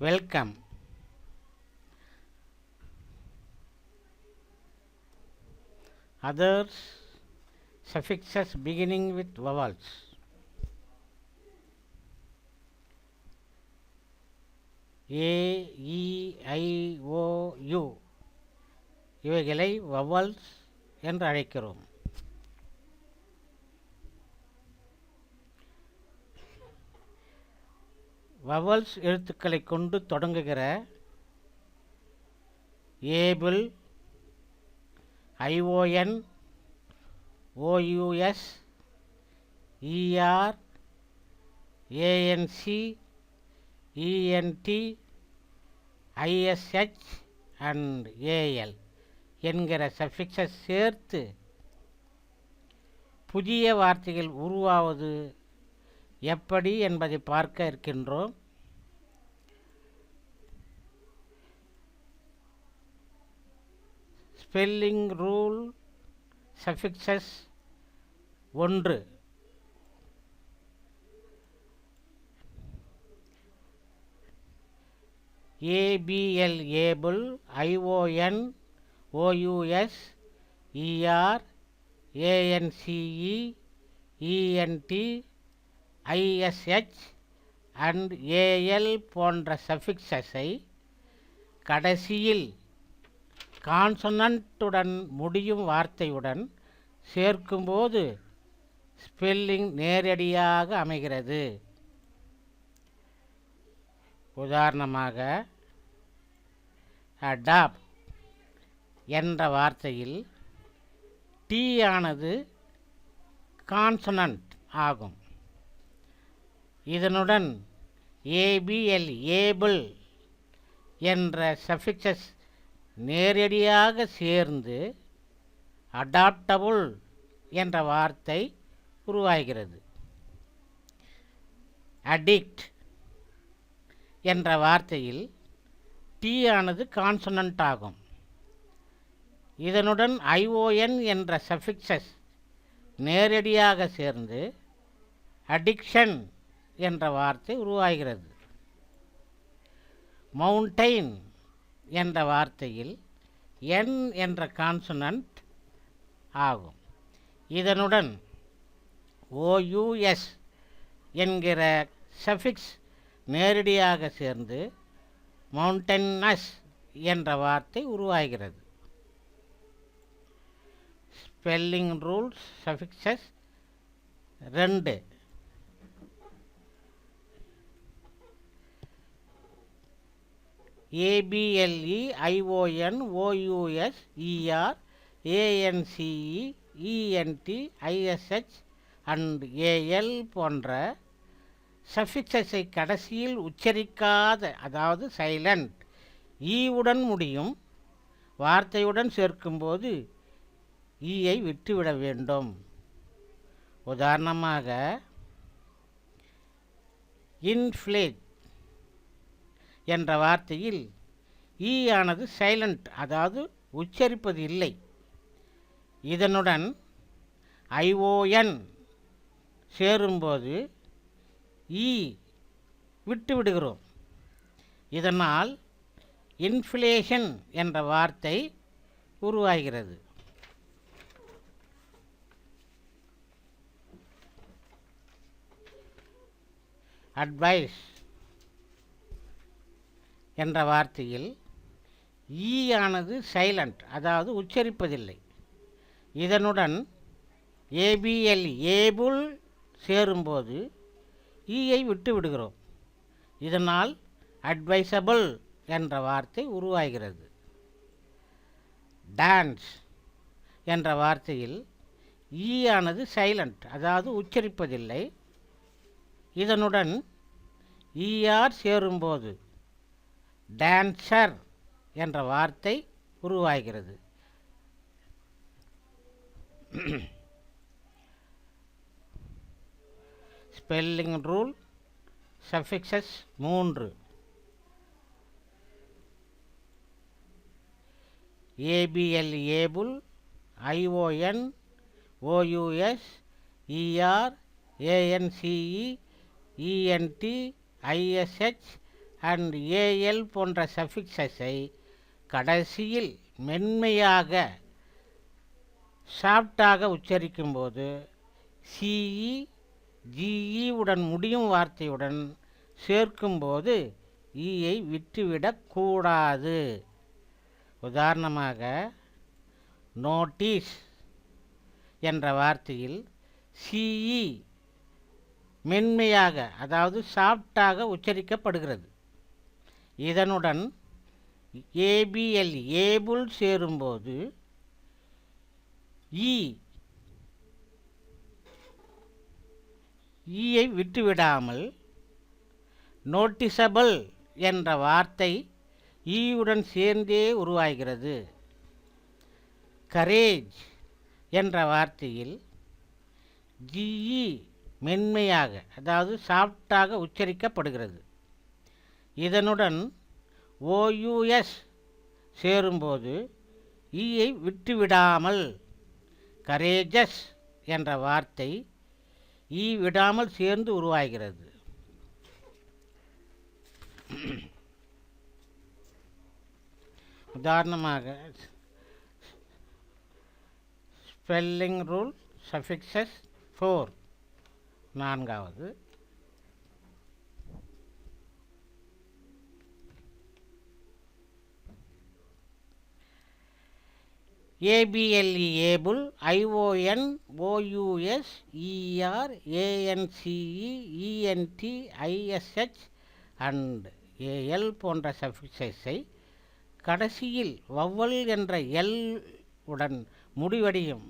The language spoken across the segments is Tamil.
welcome. Others suffixes beginning with vowels. A, E, I, O, U இவைகளை vowels என்று அழைக்கிறோம். vowels எழுத்துக்களை கொண்டு தொடங்குகிற able, ION, OUS, ER, ANC, ENT, ISH and AL என்கிற சஃபிக்ஸஸ் சேர்த்து புதிய வார்த்தைகள் உருவாவது எப்படி என்பதை பார்க்க இருக்கின்றோம். Spelling rule suffixes 1. ABL able, ION, OUS, ER, ANCE, ENT, ISH and AL போன்ற சஃபிக்ஸஸை கடைசியில் கான்சனன்ட்டுடன் முடியும் வார்த்தையுடன் சேர்க்கும்போது ஸ்பெல்லிங் நேரடியாக அமைகிறது. உதாரணமாக அடாப்ட் என்ற வார்த்தையில் டி ஆனது கான்சனன்ட் ஆகும். இதனுடன் ஏபிஎல் ஏபிள் என்ற சஃபிக்ஸஸ் நேரடியாக சேர்ந்து அடாப்டபுள் என்ற வார்த்தை உருவாகிறது. அடிக்ட் என்ற வார்த்தையில் டி ஆனது கான்சனன்ட் ஆகும். இதனுடன் ION என்ற சஃபிக்ஸஸ் நேரடியாக சேர்ந்து அடிக்ஷன் என்ற வார்த்தை உருவாகிறது. மவுண்டைன் என்ற வார்த்தையில் N என்ற கான்சனன்ட் ஆகும். இதனுடன் OUS என்கிற சஃபிக்ஸ் நேரடியாக சேர்ந்து மவுண்டனஸ் என்ற வார்த்தை உருவாகிறது. Spelling rules suffixes 2. ABLE, ION, OUS, ER, ANCE, ENT, ISH and AL போன்ற சஃபிக்ஸஸை கடைசியில் உச்சரிக்காத, அதாவது சைலண்ட் ஈவுடன் முடியும் வார்த்தையுடன் சேர்க்கும்போது ஈயை விட்டுவிட வேண்டும். உதாரணமாக இன்ஃப்ளேட் என்ற வார்த்தையில் ஈ ஆனது சைலண்ட், அதாவது உச்சரிப்பது இல்லை. இதனுடன் ION சேரும்போது ஈ விட்டுவிடுகிறோம். இதனால் இன்ஃப்ளேஷன் என்ற வார்த்தை உருவாகிறது. அட்வைஸ் என்ற வார்த்தையில் ஈ ஆனது சைலண்ட், அதாவது உச்சரிப்பதில்லை. இதனுடன் ஏபிஎல் ஏபுள் சேரும்போது ஈயை விட்டு விடுகிறோம். இதனால் அட்வைசபிள் என்ற வார்த்தை உருவாகிறது. டான்ஸ் என்ற வார்த்தையில் ஈ ஆனது சைலண்ட், அதாவது உச்சரிப்பதில்லை. இதனுடன் ER சேரும்போது டான்சர் என்ற வார்த்தை உருவாகிறது. Spelling rule suffixes 3. ABL able, ION, OUS, ER, ANCE, ENT, ISH and AL போன்ற சஃபிக்ஸஸை கடைசியில் மென்மையாக சாஃப்டாக உச்சரிக்கும்போது சிஇ ஜிஇ உடன் முடியும் வார்த்தையுடன் சேர்க்கும்போது ஈயை விட்டுவிடக்கூடாது. உதாரணமாக நோட்டீஸ் என்ற வார்த்தையில் சிஇ மென்மையாக அதாவது சாஃப்டாக உச்சரிக்கப்படுகிறது. இதனுடன் ஏபிஎல் ஏபுல் சேரும்போது ஈயை விட்டுவிடாமல் நோட்டிசபிள் என்ற வார்த்தை ஈயுடன் சேர்ந்தே உருவாகிறது. கரேஜ் என்ற வார்த்தையில் ஜிஇ மென்மையாக அதாவது சாஃப்டாக உச்சரிக்கப்படுகிறது. இதனுடன் ஓயுஎஸ் சேரும்போது ஈயை விட்டுவிடாமல் கரேஜஸ் என்ற வார்த்தை ஈ விடாமல் சேர்ந்து உருவாகிறது. உதாரணமாக ஸ்பெல்லிங் ரூல் சஃபிக்ஸஸ் 4 நான்காவது A B L E able I O N O U S E R A N C E E N T I S H and AL போன்ற சஃபிக்ஸஸை கடைசியில் வவ்வல் என்ற எல் உடன் முடிவடையும்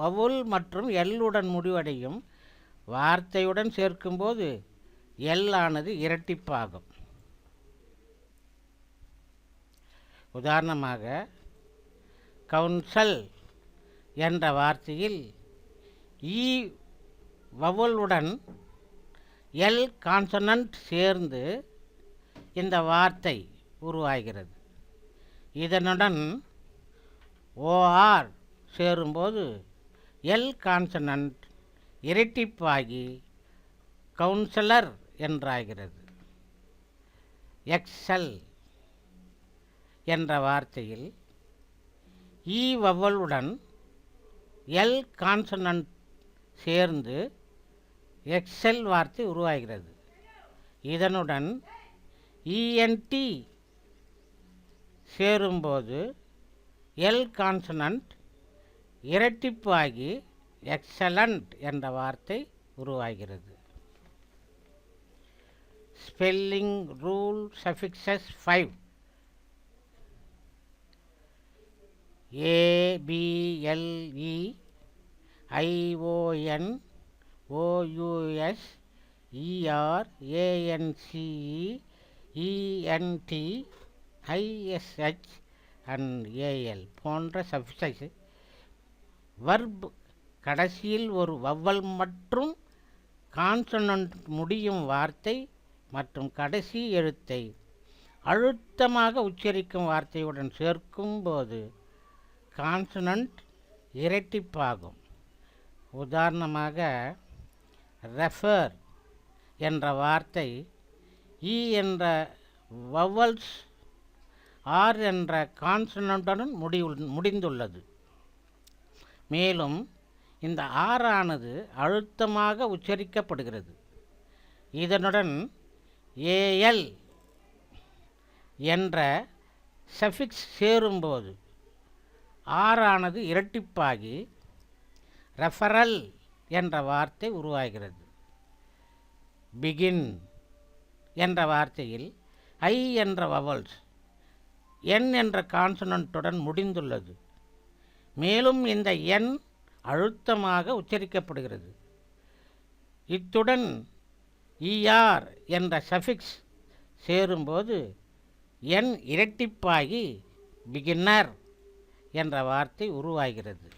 வவ்வல் மற்றும் எல் உடன் முடிவடையும் வார்த்தையுடன் சேர்க்கும்போது எல் ஆனது இரட்டிப்பாகும். உதாரணமாக கவுன்சல் என்ற வார்த்தையில் ஈ வவ்வலுடன் எல் கான்சனன்ட் சேர்ந்து இந்த வார்த்தை உருவாகிறது. இதனுடன் ஓஆர் சேரும்போது எல் கான்சனன்ட் இரட்டிப்பாகி கவுன்சிலர் என்றாகிறது. எக்ஸல் என்ற வார்த்தையில் ஈ வவ்வலுடன் எல் கான்சனன்ட் சேர்ந்து எக்ஸல் வார்த்தை உருவாகிறது. இதனுடன் இஎன்டி சேரும்போது எல் கான்சனன்ட் இரட்டிப்பாகி எக்ஸலண்ட் என்ற வார்த்தை உருவாகிறது. Spelling rule suffixes 5 A B L E I O N O U S E R A N C E E N T I S H and AL போன்ற சஃபிக்ஸஸ் வர்ப் கடைசியில் ஒரு வவ்வல் மற்றும் கான்சனன்ட் முடியும் வார்த்தை மற்றும் கடைசி எழுத்தை அழுத்தமாக உச்சரிக்கும் வார்த்தையுடன் சேர்க்கும்போது கான்சனன்ட் இரட்டிப்பாகும். உதாரணமாக ரெஃபர் என்ற வார்த்தை இ என்ற வவ்வல்ஸ் ஆர் என்ற கான்சனன்ட்டுடன் முடிந்துள்ளது. மேலும் இந்த ஆறானது அழுத்தமாக உச்சரிக்கப்படுகிறது. இதனுடன் ஏஎல் என்ற சஃபிக்ஸ் சேரும்போது ஆறானது இரட்டிப்பாகி ரெஃபரல் என்ற வார்த்தை உருவாகிறது. பிகின் என்ற வார்த்தையில் ஐ என்ற வவல்ஸ் என் என்ற கான்சனன்ட்டுடன் முடிந்துள்ளது. மேலும் இந்த என் அழுத்தமாக உச்சரிக்கப்படுகிறது. இத்துடன் இஆர் என்ற சஃபிக்ஸ் சேரும்போது என் இரட்டிப்பாகி பிகின்னர் என்ற வார்த்தை உருவாகிறது.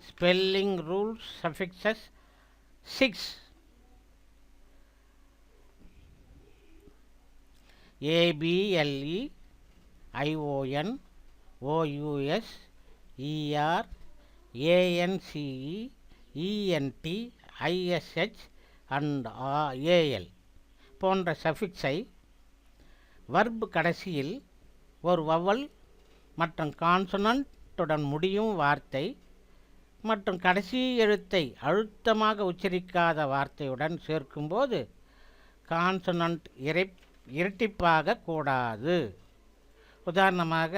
Spelling rules suffixes 6 A B L E I O N O U S E R A N C E E N T I S H and AL போன்ற சஃபிக்ஸை வர்ப் கடைசியில் ஒரு வவல் மற்றும் கான்சனன்ட்டுடன் முடியும் வார்த்தை மற்றும் கடைசி எழுத்தை அழுத்தமாக உச்சரிக்காத வார்த்தையுடன் சேர்க்கும்போது கான்சனன்ட் இரட்டிப்பாக கூடாது. உதாரணமாக,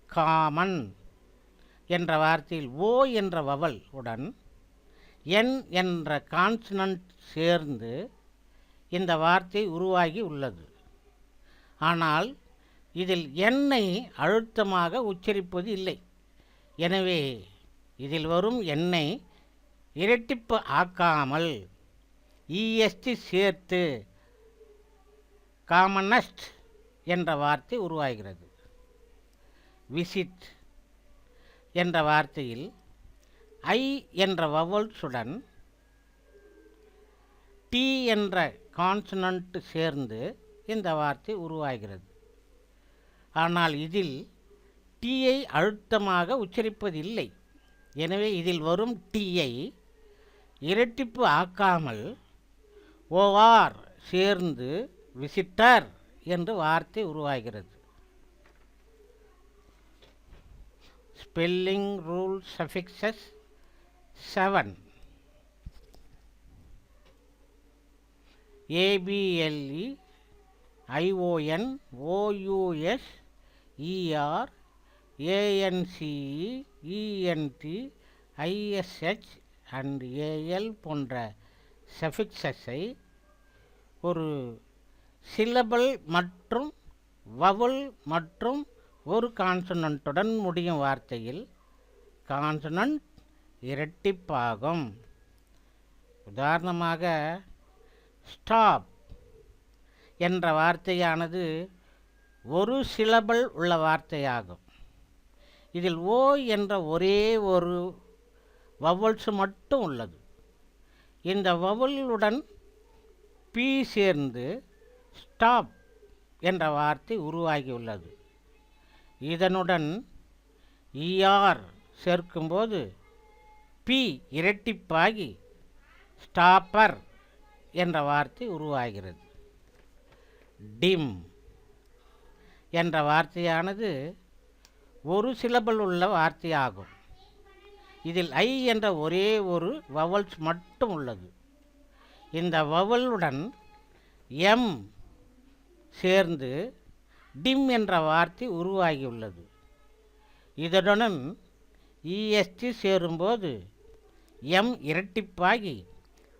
காமன் என்ற வார்த்தையில் ஓ என்ற வவல் உடன் என் என்ற கான்சனன்ட் சேர்ந்து இந்த வார்த்தை உருவாகி உள்ளது. ஆனால் இதில் என்னை அழுத்தமாக உச்சரிப்பது இல்லை. எனவே இதில் வரும் எண்ணை இரட்டிப்பு ஆக்காமல் இஎஸ்டி சேர்த்து காமனஸ்ட் என்ற வார்த்தை உருவாகிறது. விசிட் என்ற வார்த்தையில் ஐ என்ற வவல்ஸுடன் டி என்ற கான்சனன்ட் சேர்ந்து இந்த வார்த்தை உருவாகிறது. ஆனால் இதில் டீயை அழுத்தமாக உச்சரிப்பதில்லை. எனவே இதில் வரும் டீயை இரட்டிப்பு ஆக்காமல் ஓஆர் சேர்ந்து விசிட்டர் என்று வார்த்தை உருவாகிறது. Spelling rule suffixes 7. ABLE ION OUS ER ANCE ENT ISH and AL போன்ற சஃபிக்ஸஸை ஒரு சிலபல் மற்றும் வவல் மற்றும் ஒரு கான்சனன்ட்டுடன் முடியும் வார்த்தையில் கான்சனன்ட் இரட்டிப்பாகும். உதாரணமாக, ஸ்டாப் என்ற வார்த்தையானது ஒரு சிலபல் உள்ள வார்த்தையாகும். இதில் ஓ என்ற ஒரே ஒரு வவல்ஸ் மட்டும் உள்ளது. இந்த வவலுடன் பி சேர்ந்து ஸ்டாப் என்ற வார்த்தை உருவாகியுள்ளது. இதனுடன் இஆர் சேர்க்கும்போது பி இரட்டிப்பாகி ஸ்டாப்பர் என்ற வார்த்தை உருவாகிறது. டிம் என்ற வார்த்தையானது ஒரு சிலபல் உள்ள வார்த்தையாகும். இதில் ஐ என்ற ஒரே ஒரு வவல்ஸ் மட்டும் உள்ளது. இந்த வவலுடன் எம் சேர்ந்து டிம் என்ற வார்த்தை உருவாகியுள்ளது. இதனுடன் இஎஸ்டி சேரும்போது எம் இரட்டிப்பாகி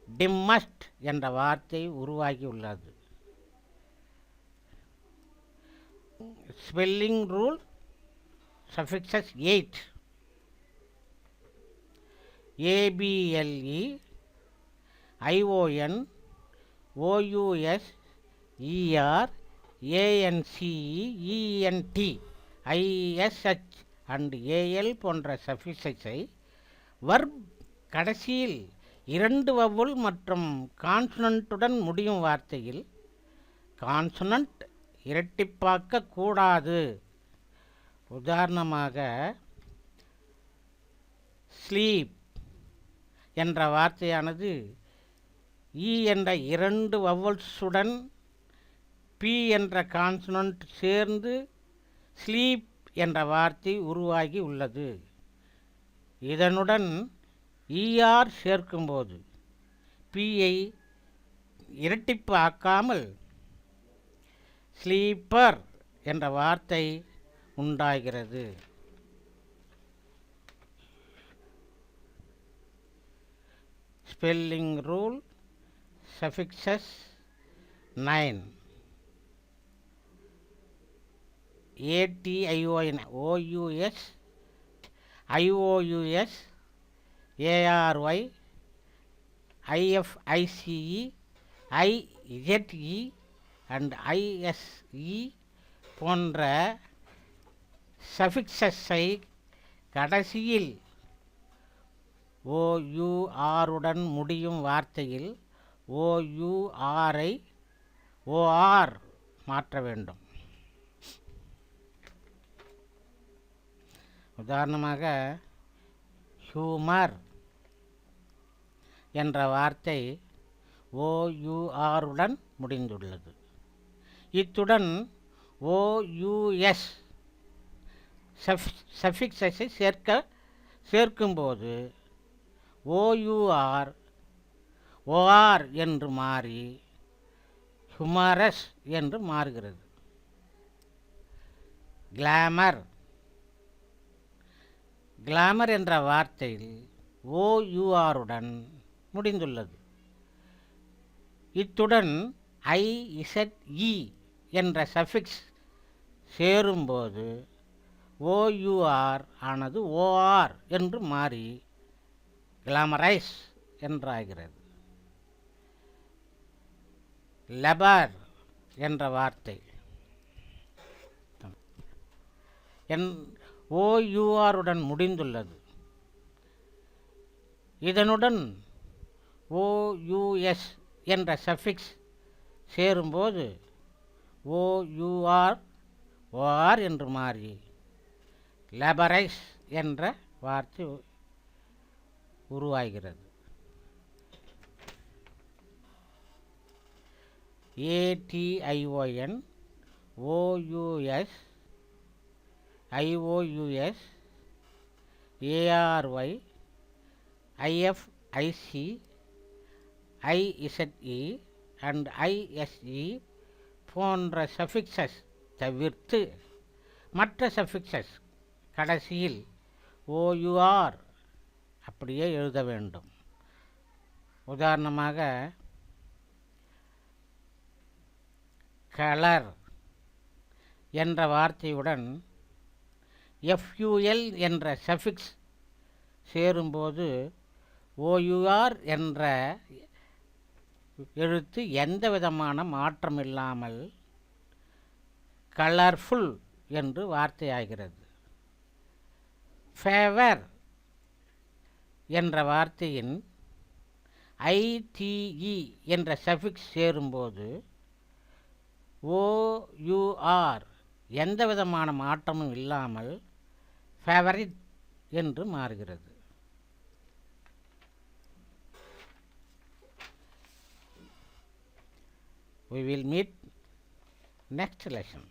டிம்மஸ்ட் என்ற வார்த்தை உருவாகியுள்ளது. Spelling rule suffixes 8. ABLE ION OUS ER ANCE ENT ISH and AL போன்ற சஃபிக்ஸை வர்ப் கடைசியில் இரண்டு வவல் மற்றும் கான்சனன்ட்டுடன் முடியும் வார்த்தையில் கான்சனன்ட் இரட்டிப்பாக்க கூடாது. உதாரணமாக, ஸ்லீப் என்ற வார்த்தையானது இ என்ற இரண்டு வவல்ஸுடன் பி என்ற கான்சனன்ட் சேர்ந்து ஸ்லீப் என்ற வார்த்தை உருவாகி உள்ளது. இதனுடன் இஆர் சேர்க்கும்போது பியை இரட்டிப்பு ஆக்காமல் ஸ்லீப்பர் என்ற வார்த்தை உண்டாகிறது. Spelling rule suffixes 9. ATION OUS IOUS ARY IFICE IZE and ISE போன்ற சஃபிக்ஸஸை கடைசியில் OURுடன் முடியும் வார்த்தையில் OURஐ OR மாற்ற வேண்டும். உதாரணமாக, ஹியூமர் என்ற வார்த்தை OUR உடன் முடிந்துள்ளது. இத்துடன் OUS சஃபிக்ஸஸை சேர்க்கும்போது OUR OR என்று மாறி ஹுமரஸ் என்று மாறுகிறது. கிளாமர். கிளாமர் என்ற வார்த்தையில் OUR உடன் முடிந்துள்ளது. இத்துடன் IZE என்ற சஃபிக்ஸ் சேரும்போது OUR ஆனது OR என்று மாறி கிளாமரைஸ் என்றாகிறது. லெபர் என்ற வார்த்தை OUR உடன் முடிந்துள்ளது. இதனுடன் OUS என்ற சஃபிக்ஸ் சேரும்போது OUR OR என்று மாறி லெபரைஸ் என்ற வார்த்தை உருவாகிறது. ATION OUS IOUS ARY IFIC IZE and ISE போன்ற சஃபிக்ஸஸ் தவிர்த்து மற்ற சஃபிக்ஸஸ் கடைசியில் OUR அப்படியே எழுத வேண்டும். உதாரணமாக கலர் என்ற வார்த்தையுடன் FUL என்ற சஃபிக்ஸ் சேரும்போது OUR என்ற எழுத்து எந்த விதமான மாற்றமில்லாமல் கலர்ஃபுல் என்று வார்த்தையாகிறது. ஃபேவர் என்ற வார்த்தையின் ITE என்ற சஃபிக்ஸ் சேரும்போது OUR எந்த விதமான மாற்றமும் இல்லாமல் ஃபேவரிட் என்று மாறுகிறது. We will meet next lesson.